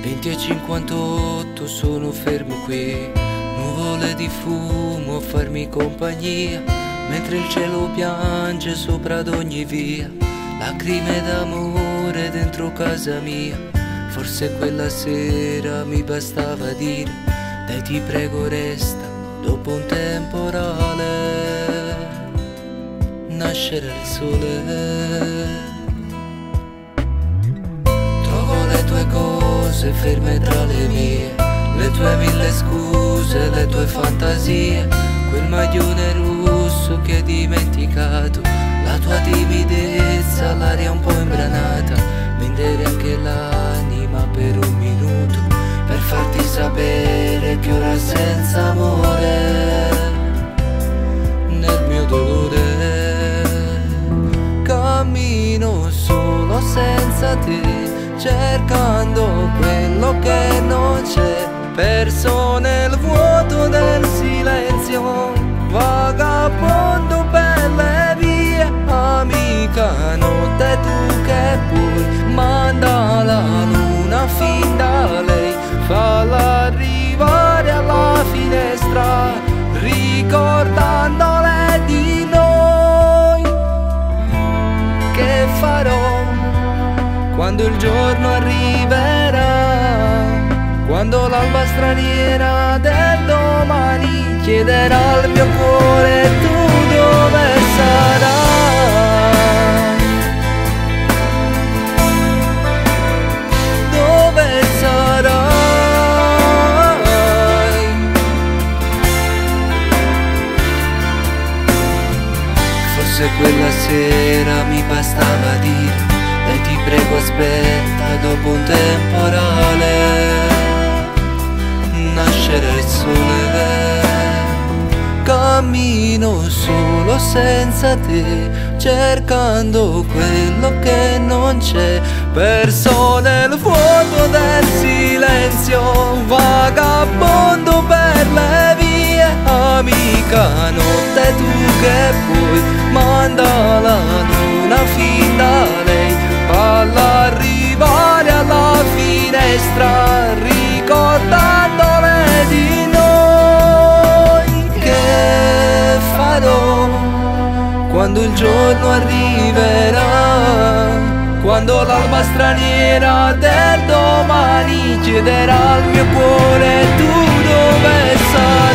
20:58 sono fermo qui, nuvole di fumo a farmi compagnia, mentre il cielo piange sopra ad ogni via, lacrime d'amore dentro casa mia. Forse quella sera mi bastava dire: dai ti prego resta, dopo un temporale nascerà il sole. Le tue cose ferme tra le mie, le tue 1000 scuse, le tue fantasie, quel maglione rosso che hai dimenticato, la tua timidezza, l'aria un po' imbranata, vendere anche l'anima per un minuto, per farti sapere che ora senza amore nel mio dolore cammino solo senza te, cercando quello che non c'è, perso nel vuoto del silenzio, vagabondo per le vie, amica notte tu che puoi, manda la luna fin da lei, falla arrivare alla finestra, ricordandole di noi. Che farò quando il giorno arriverà, quando l'alba straniera del domani chiederà al mio cuore tu dove sarai, dove sarai. Forse quella sera mi bastava dire: dai ti prego aspetta, dopo un temporale nascerà il sole. Cammino solo senza te, cercando quello che non c'è, perso nel vuoto del silenzio, vagabondo per le vie, amica notte tu che puoi, manda la luna fin da lei, falla arrivare alla finestra, ricordandole di noi. Che farò quando il giorno arriverà, quando l'alba straniera del domani chiederà al mio cuore tu dove sarai.